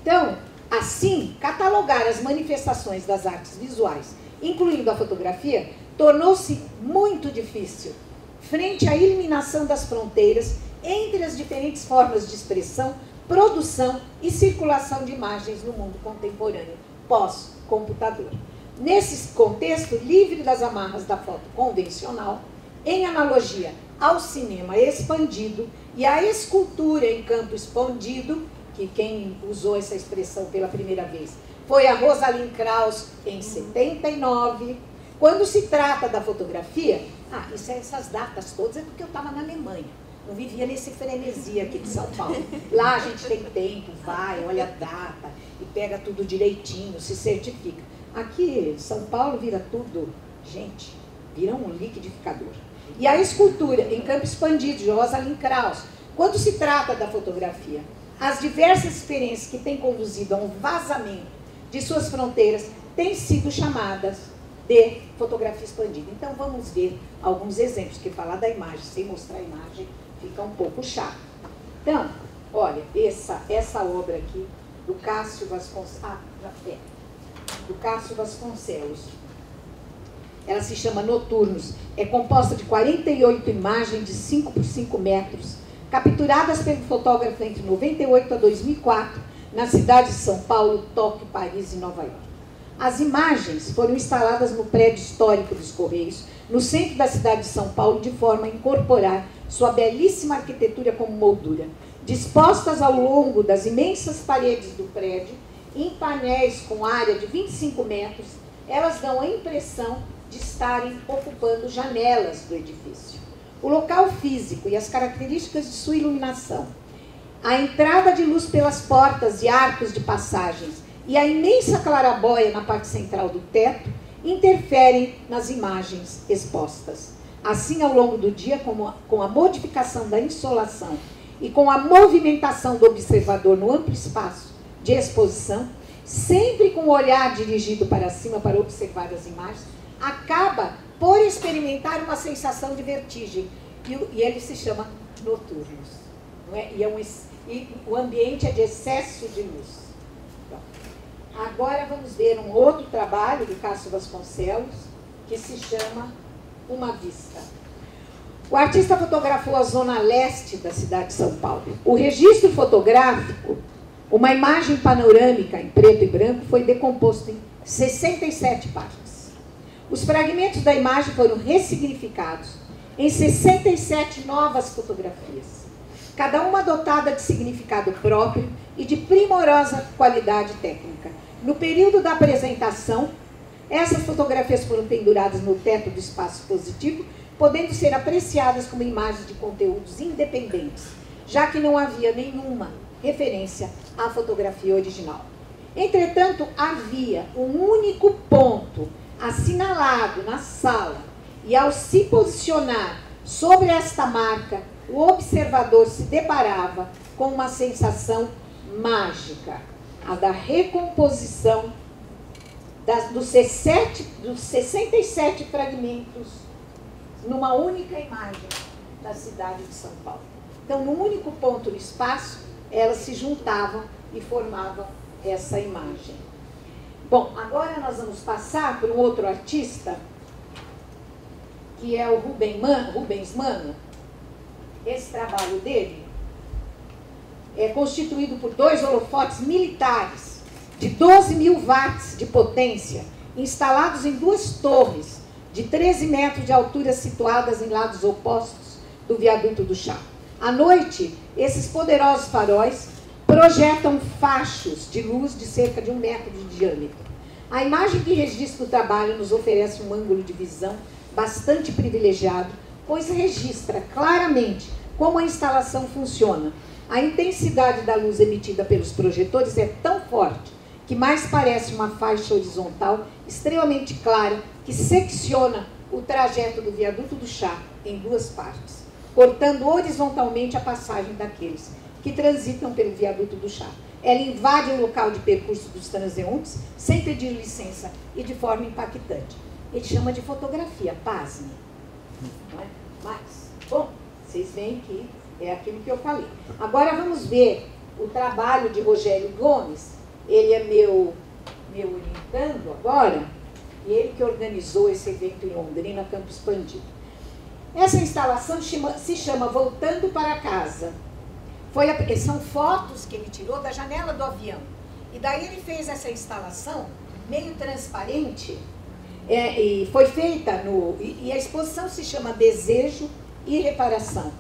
Então, assim, catalogar as manifestações das artes visuais, incluindo a fotografia, tornou-se muito difícil, frente à eliminação das fronteiras entre as diferentes formas de expressão, produção e circulação de imagens no mundo contemporâneo, pós-computador. Nesse contexto, livre das amarras da foto convencional, em analogia ao cinema expandido e à escultura em campo expandido, que quem usou essa expressão pela primeira vez foi a Rosalind Krauss em 79. Quando se trata da fotografia, essas datas todas é porque eu estava na Alemanha. Não vivia nesse frenesi aqui de São Paulo. Lá a gente tem tempo, vai, olha a data e pega tudo direitinho, se certifica. Aqui, São Paulo vira tudo, gente, vira um liquidificador. E a escultura em campo expandido de Rosalind Krauss, quando se trata da fotografia, as diversas experiências que têm conduzido a um vazamento de suas fronteiras têm sido chamadas de fotografia expandida. Então vamos ver alguns exemplos, porque falar da imagem sem mostrar a imagem fica um pouco chato. Então, Olha, essa obra aqui, do Cássio Vasconcelos, ela se chama Noturnos. É composta de 48 imagens de 5 por 5 metros, capturadas pelo fotógrafo entre 98 a 2004, na cidade de São Paulo, Tóquio, Paris e Nova York. As imagens foram instaladas no prédio histórico dos Correios, no centro da cidade de São Paulo, de forma a incorporar sua belíssima arquitetura como moldura. Dispostas ao longo das imensas paredes do prédio, em painéis com área de 25 metros, elas dão a impressão de estarem ocupando janelas do edifício. O local físico e as características de sua iluminação, a entrada de luz pelas portas e arcos de passagens e a imensa clarabóia na parte central do teto interferem nas imagens expostas. Assim, ao longo do dia, com a modificação da insolação e com a movimentação do observador no amplo espaço de exposição, sempre com o olhar dirigido para cima para observar as imagens, acaba por experimentar uma sensação de vertigem. E ele se chama Noturnos. Não é? E o ambiente é de excesso de luz. Bom, agora vamos ver um outro trabalho do Cássio Vasconcelos, que se chama Uma Vista. O artista fotografou a zona leste da cidade de São Paulo. O registro fotográfico, uma imagem panorâmica em preto e branco, foi decomposto em 67 páginas. Os fragmentos da imagem foram ressignificados em 67 novas fotografias, cada uma dotada de significado próprio e de primorosa qualidade técnica. No período da apresentação, essas fotografias foram penduradas no teto do espaço expositivo, podendo ser apreciadas como imagens de conteúdos independentes, já que não havia nenhuma referência à fotografia original. Entretanto, havia um único ponto assinalado na sala, e ao se posicionar sobre esta marca, o observador se deparava com uma sensação mágica, a da recomposição dos 67 fragmentos numa única imagem da cidade de São Paulo. Então, num único ponto no espaço, elas se juntavam e formavam essa imagem. Bom, agora nós vamos passar para um outro artista, que é o Rubens Mano. Esse trabalho dele é constituído por 2 holofotes militares de 12.000 watts de potência, instalados em 2 torres de 13 metros de altura situadas em lados opostos do viaduto do Chá. À noite, esses poderosos faróis projetam fachos de luz de cerca de 1 metro de diâmetro. A imagem que registra o trabalho nos oferece um ângulo de visão bastante privilegiado, pois registra claramente como a instalação funciona. A intensidade da luz emitida pelos projetores é tão forte que mais parece uma faixa horizontal extremamente clara que secciona o trajeto do viaduto do Chá em 2 partes, cortando horizontalmente a passagem daqueles que transitam pelo viaduto do Chá. Ela invade o local de percurso dos transeuntes sem pedir licença e de forma impactante. Ele chama de fotografia, pasme. Não é? Mas, bom, vocês veem que é aquilo que eu falei. Agora vamos ver o trabalho de Rogério Gomes. Ele é meu orientando agora, e ele que organizou esse evento em Londrina, Campo Expandido. Essa instalação se chama Voltando para Casa. São fotos que ele tirou da janela do avião. E daí ele fez essa instalação meio transparente, e foi feita e a exposição se chama Desejo e Reparação,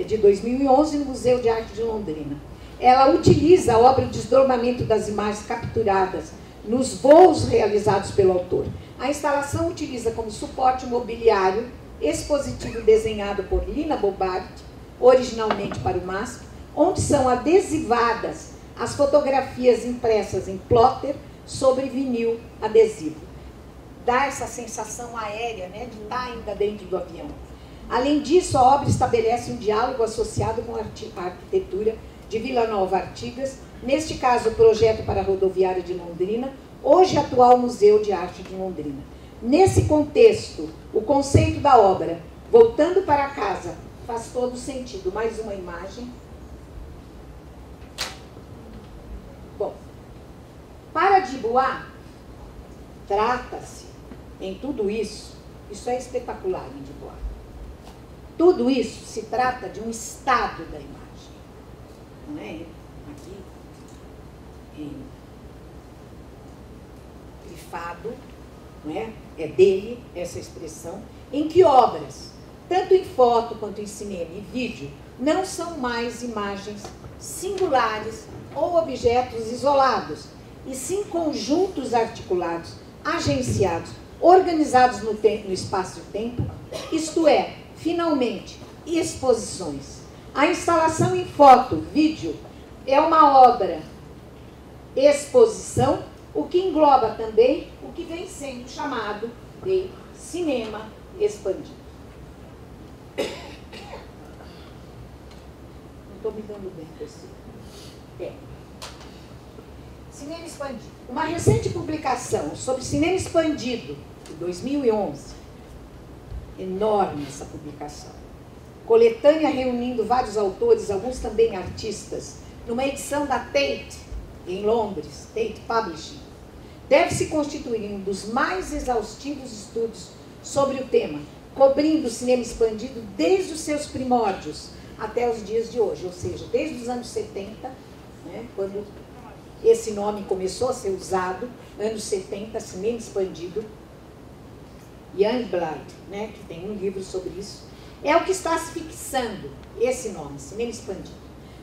de 2011, no Museu de Arte de Londrina. Ela utiliza a obra de desdobramento das imagens capturadas nos voos realizados pelo autor. A instalação utiliza como suporte mobiliário expositivo desenhado por Lina Bobart, originalmente para o MASP, onde são adesivadas as fotografias impressas em plotter sobre vinil adesivo. Dá essa sensação aérea, né, de estar ainda dentro do avião. Além disso, a obra estabelece um diálogo associado com a arquitetura de Vila Nova Artigas, neste caso o projeto para a rodoviária de Londrina, hoje atual Museu de Arte de Londrina. Nesse contexto, o conceito da obra, Voltando para Casa, faz todo sentido. Mais uma imagem. Bom, para Dubois, trata-se em tudo isso é espetacular em Dubois. Tudo isso se trata de um estado da imagem. Não é? Aqui, grifado, não é? É dele essa expressão, em que obras, tanto em foto quanto em cinema e vídeo, não são mais imagens singulares ou objetos isolados, e sim conjuntos articulados, agenciados, organizados no espaço e tempo, isto é, finalmente, exposições. A instalação em foto, vídeo, é uma obra exposição, o que engloba também o que vem sendo chamado de cinema expandido. Não estou me dando bem com esse. Cinema expandido. Uma recente publicação sobre cinema expandido, de 2011, enorme essa publicação, coletânea reunindo vários autores, alguns também artistas, numa edição da Tate, em Londres, Tate Publishing, deve se constituir um dos mais exaustivos estudos sobre o tema, cobrindo o cinema expandido desde os seus primórdios até os dias de hoje, ou seja, desde os anos 70, né, quando esse nome começou a ser usado, anos 70, cinema expandido, Youngblood, né, que tem um livro sobre isso, é o que está se fixando, esse nome, cinema expandido,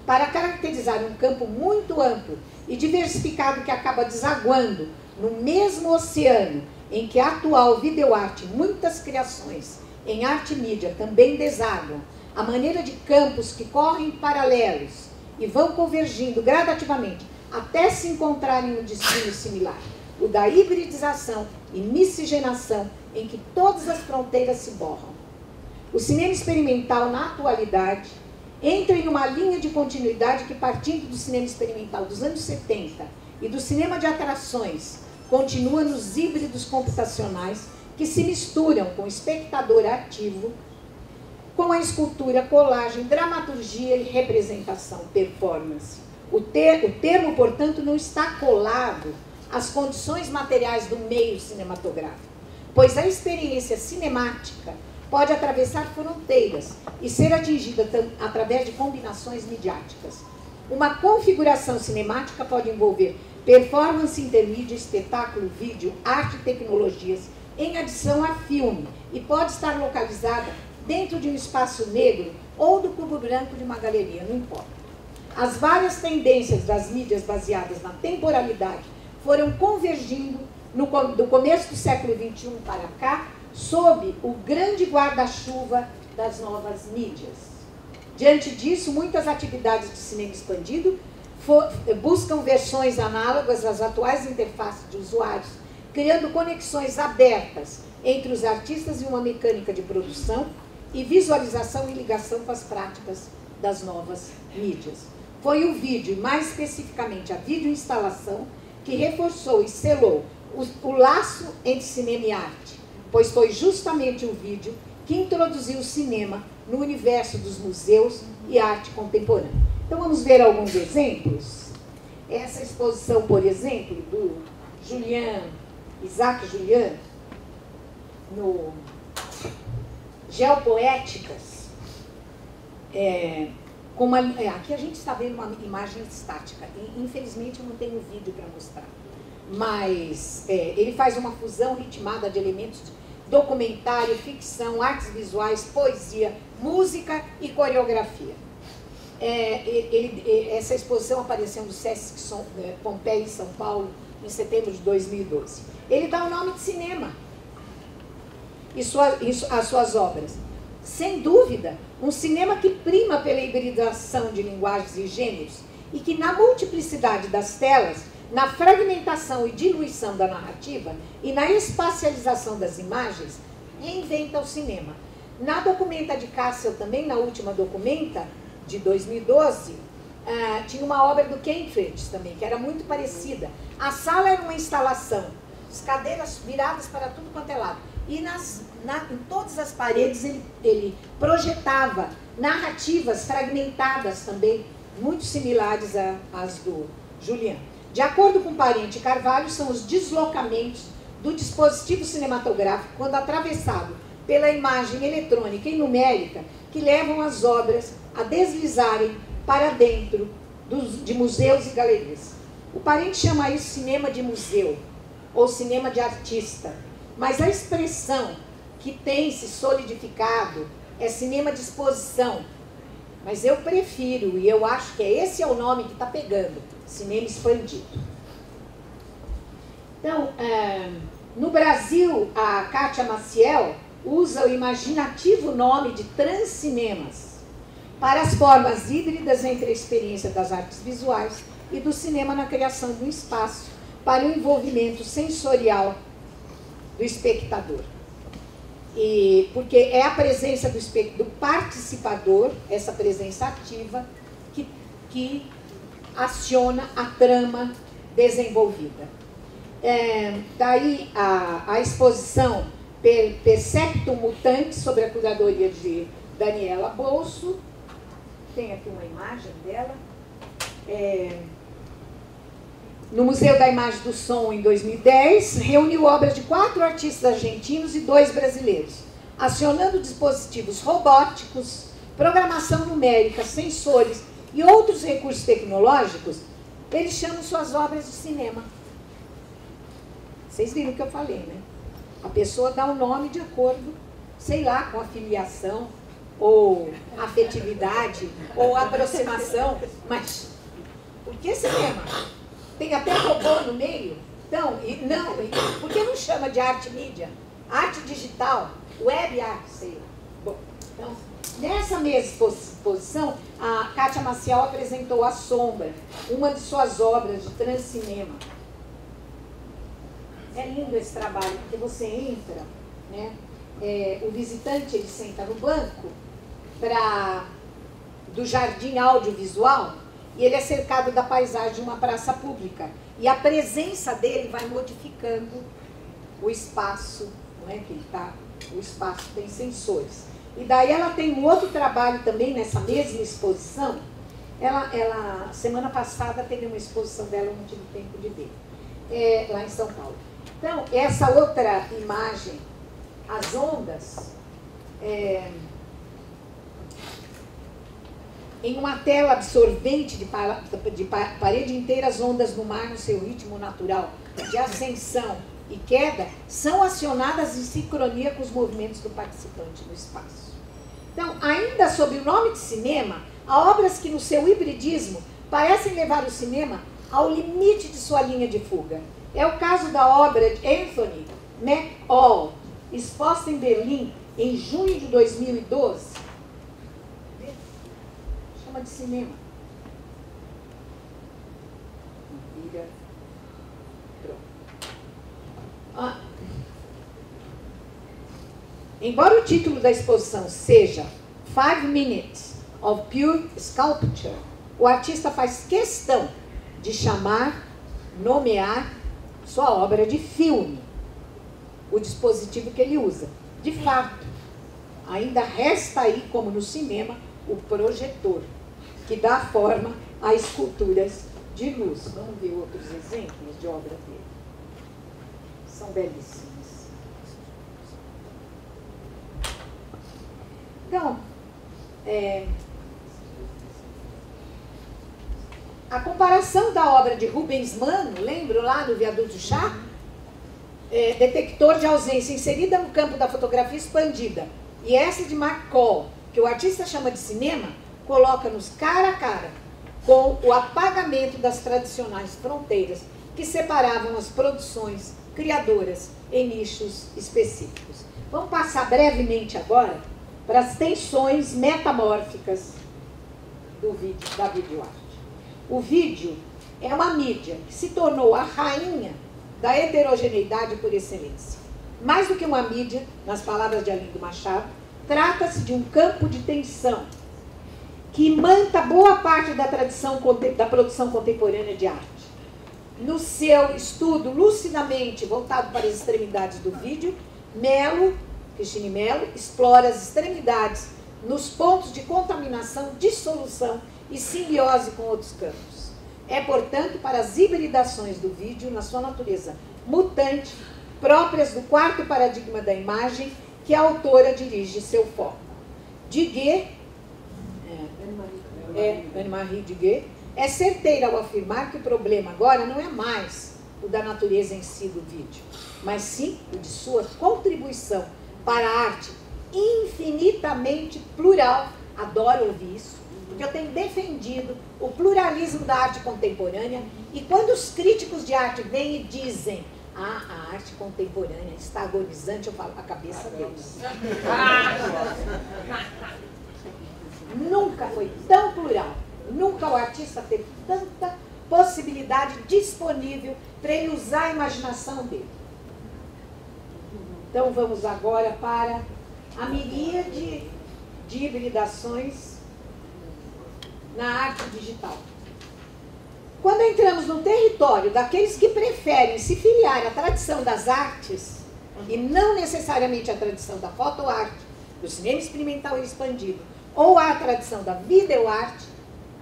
para caracterizar um campo muito amplo e diversificado que acaba desaguando no mesmo oceano em que a atual videoarte e muitas criações em arte e mídia também desaguam, a maneira de campos que correm paralelos e vão convergindo gradativamente até se encontrarem um destino similar, o da hibridização e miscigenação em que todas as fronteiras se borram. O cinema experimental, na atualidade, entra em uma linha de continuidade que, partindo do cinema experimental dos anos 70 e do cinema de atrações, continua nos híbridos computacionais que se misturam com o espectador ativo, com a escultura, colagem, dramaturgia e representação, performance. O termo, portanto, não está colado às condições materiais do meio cinematográfico, pois a experiência cinemática pode atravessar fronteiras e ser atingida através de combinações midiáticas. Uma configuração cinemática pode envolver performance intermídia, espetáculo, vídeo, arte e tecnologias, em adição a filme, e pode estar localizada dentro de um espaço negro ou do cubo branco de uma galeria, não importa. As várias tendências das mídias baseadas na temporalidade foram convergindo do começo do século XXI para cá, sob o grande guarda-chuva das novas mídias. Diante disso, muitas atividades de cinema expandido buscam versões análogas às atuais interfaces de usuários, criando conexões abertas entre os artistas e uma mecânica de produção e visualização e ligação com as práticas das novas mídias. Foi o vídeo, e mais especificamente a videoinstalação, que reforçou e selou o laço entre cinema e arte, pois foi justamente o vídeo que introduziu o cinema no universo dos museus e arte contemporânea. Então vamos ver alguns exemplos. Essa exposição, por exemplo, do Isaac Julian, no Geopoéticas, aqui a gente está vendo uma imagem estática, e, infelizmente eu não tenho vídeo para mostrar, mas ele faz uma fusão ritmada de elementos de documentário, ficção, artes visuais, poesia, música e coreografia. Essa exposição apareceu no Sesc Pompeia, em São Paulo, em setembro de 2012. Ele dá o nome de cinema às suas obras. Sem dúvida, um cinema que prima pela hibridação de linguagens e gêneros e que, na multiplicidade das telas, na fragmentação e diluição da narrativa e na espacialização das imagens, reinventa o cinema. Na Documenta de Kassel, também na última Documenta, de 2012, tinha uma obra do Kempfert também, que era muito parecida. A sala era uma instalação, as cadeiras viradas para tudo quanto é lado. E em todas as paredes ele projetava narrativas fragmentadas também, muito similares às do Julian. De acordo com o parente Carvalho, são os deslocamentos do dispositivo cinematográfico, quando atravessado pela imagem eletrônica e numérica, que levam as obras a deslizarem para dentro de museus e galerias. O parente chama isso cinema de museu, ou cinema de artista, mas a expressão que tem se solidificado é cinema de exposição. Mas eu prefiro, e eu acho que esse é o nome que está pegando, cinema expandido. Então, no Brasil, a Kátia Maciel usa o imaginativo nome de transcinemas para as formas híbridas entre a experiência das artes visuais e do cinema na criação de um espaço para o envolvimento sensorial do espectador. E porque é a presença do participador, essa presença ativa, que aciona a trama desenvolvida. Daí a exposição Perceptum Mutantes, sobre a curadoria de Daniela Bolso. Tem aqui uma imagem dela. No Museu da Imagem do Som, em 2010, reuniu obras de 4 artistas argentinos e 2 brasileiros, acionando dispositivos robóticos, programação numérica, sensores e outros recursos tecnológicos. Eles chamam suas obras de cinema. Vocês viram o que eu falei, né? A pessoa dá um nome de acordo, sei lá, com a filiação, ou afetividade, ou aproximação, mas por que cinema? Tem até robô no meio? Então, por que não chama de arte mídia? Arte digital, web art, sei lá. Bom, então, nessa mesma exposição, a Kátia Maciel apresentou A Sombra, uma de suas obras de transcinema. É lindo esse trabalho, porque você entra, né? O visitante ele senta no banco do jardim audiovisual e ele é cercado da paisagem de uma praça pública. E a presença dele vai modificando o espaço, não é? Que ele tá, o espaço tem sensores. E daí ela tem um outro trabalho também nessa mesma exposição. Ela semana passada teve uma exposição dela, eu não tive tempo de ver, lá em São Paulo. Então, essa outra imagem, as ondas, em uma tela absorvente de parede inteira, as ondas no mar, no seu ritmo natural de ascensão e queda, são acionadas em sincronia com os movimentos do participante no espaço. Então, ainda sob o nome de cinema, há obras que no seu hibridismo parecem levar o cinema ao limite de sua linha de fuga. É o caso da obra de Anthony McAll, exposta em Berlim em junho de 2012. Chama de cinema. Embora o título da exposição seja 5 Minutes of Pure Sculpture, o artista faz questão de nomear sua obra de filme, o dispositivo que ele usa. De fato, ainda resta aí, como no cinema, o projetor, que dá forma a esculturas de luz. Vamos ver outros exemplos de obra dele. São belíssimos. Então, a comparação da obra de Rubens Mano, lembram lá no Viaduto do Chá? Detector de ausência, inserida no campo da fotografia expandida. E essa de McCall, que o artista chama de cinema, coloca-nos cara a cara com o apagamento das tradicionais fronteiras que separavam as produções criadoras em nichos específicos. Vamos passar brevemente agora para as tensões metamórficas da videoarte. O vídeo é uma mídia que se tornou a rainha da heterogeneidade por excelência. Mais do que uma mídia, nas palavras de Arlindo Machado, trata-se de um campo de tensão que imanta boa parte da produção contemporânea de arte. No seu estudo lucidamente voltado para as extremidades do vídeo, Cristine Mello explora as extremidades nos pontos de contaminação, dissolução e simbiose com outros campos. É, portanto, para as hibridações do vídeo, na sua natureza mutante, próprias do quarto paradigma da imagem, que a autora dirige seu foco. Duguay, Anne-Marie Duguay, é certeira ao afirmar que o problema agora não é mais o da natureza em si do vídeo, mas sim o de sua contribuição para a arte infinitamente plural. Adoro ouvir isso, porque eu tenho defendido o pluralismo da arte contemporânea, e quando os críticos de arte vêm e dizem a arte contemporânea está agonizante, eu falo, a cabeça deles. Nunca foi tão plural, nunca o artista teve tanta possibilidade disponível para ele usar a imaginação dele. Então vamos agora para a miríade de hibridações na arte digital. Quando entramos no território daqueles que preferem se filiar à tradição das artes, e não necessariamente à tradição da fotoarte, do cinema experimental e expandido, ou à tradição da videoarte,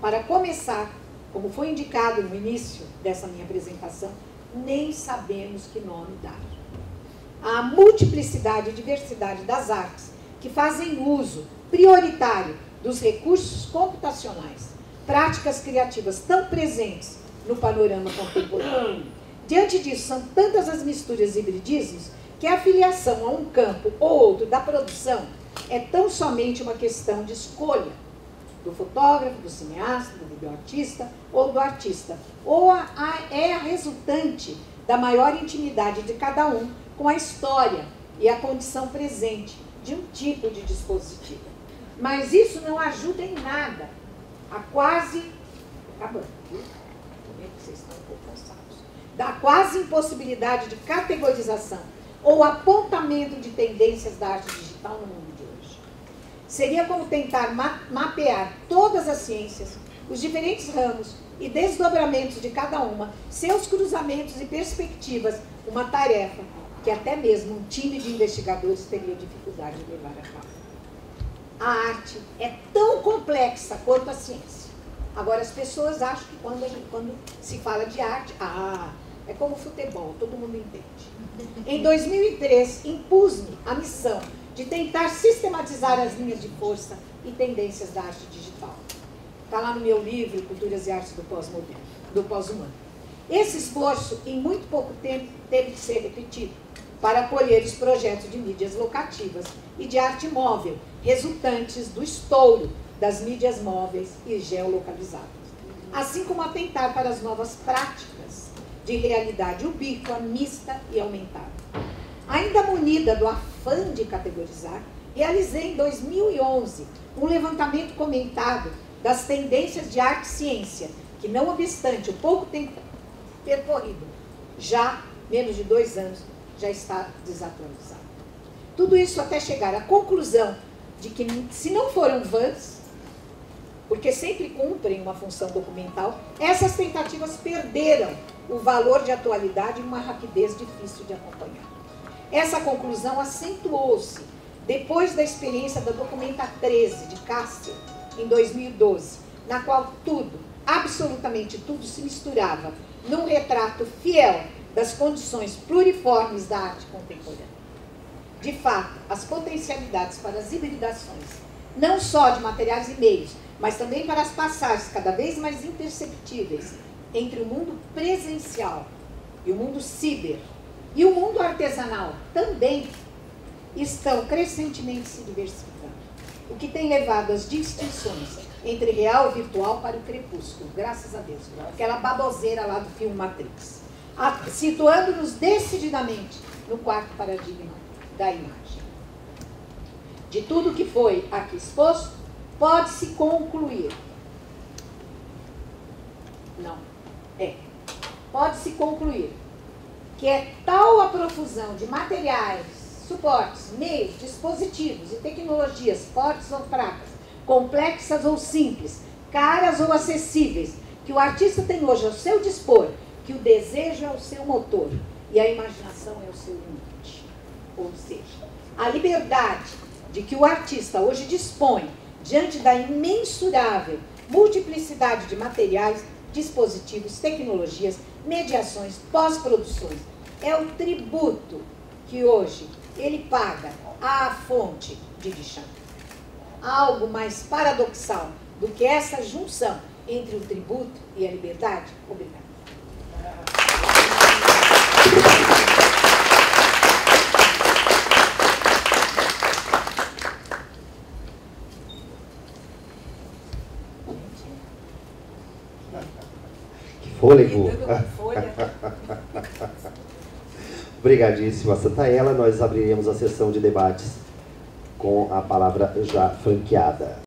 para começar, como foi indicado no início dessa minha apresentação, nem sabemos que nome dar. A multiplicidade e diversidade das artes que fazem uso prioritário dos recursos computacionais, práticas criativas tão presentes no panorama contemporâneo. Diante disso, são tantas as misturas e hibridismos que a afiliação a um campo ou outro da produção é tão somente uma questão de escolha do fotógrafo, do cineasta, do videoartista ou do artista, ou é a resultante da maior intimidade de cada um com a história e a condição presente de um tipo de dispositivo. Mas isso não ajuda em nada a quase... Acabando, viu? Vocês estão um pouco cansados. Da quase impossibilidade de categorização ou apontamento de tendências da arte digital no mundo de hoje. Seria como tentar mapear todas as ciências, os diferentes ramos e desdobramentos de cada uma, seus cruzamentos e perspectivas, uma tarefa que até mesmo um time de investigadores teria dificuldade de levar a cabo. A arte é tão complexa quanto a ciência. Agora, as pessoas acham que quando se fala de arte, é como futebol, todo mundo entende. Em 2003, impus-me a missão de tentar sistematizar as linhas de força e tendências da arte digital. Está lá no meu livro, Culturas e Artes do Pós-Moderno, do Pós-Humano. Esse esforço, em muito pouco tempo, teve que ser repetido para acolher os projetos de mídias locativas e de arte móvel, resultantes do estouro das mídias móveis e geolocalizadas, assim como atentar para as novas práticas de realidade ubíqua, mista e aumentada. Ainda munida do afã de categorizar, realizei em 2011 um levantamento comentado das tendências de arte e ciência, que não obstante o pouco tempo percorrido, já menos de 2 anos, já está desatualizado. Tudo isso até chegar à conclusão de que, se não foram vãs, porque sempre cumprem uma função documental, essas tentativas perderam o valor de atualidade e uma rapidez difícil de acompanhar. Essa conclusão acentuou-se depois da experiência da Documenta 13, de Cássio, em 2012, na qual tudo, absolutamente tudo, se misturava num retrato fiel das condições pluriformes da arte contemporânea. De fato, as potencialidades para as hibridações, não só de materiais e meios, mas também para as passagens cada vez mais imperceptíveis entre o mundo presencial e o mundo ciber, e o mundo artesanal também, estão crescentemente se diversificando, o que tem levado às distinções entre real e virtual para o crepúsculo, graças a Deus, aquela baboseira lá do filme Matrix, situando-nos decididamente no quarto paradigma da imagem. De tudo que foi aqui exposto, pode-se concluir. Pode-se concluir que é tal a profusão de materiais, suportes, meios, dispositivos e tecnologias fortes ou fracas, complexas ou simples, caras ou acessíveis, que o artista tem hoje ao seu dispor, que o desejo é o seu motor e a imaginação é o seu limite. Ou seja, a liberdade de que o artista hoje dispõe, diante da imensurável multiplicidade de materiais, dispositivos, tecnologias, mediações, pós-produções, é o tributo que hoje ele paga à fonte de Duchamp. Algo mais paradoxal do que essa junção entre o tributo e a liberdade? Obrigada. Que fôlego! Obrigadíssima, Santaella. Nós abriremos a sessão de debates com a palavra já franqueada.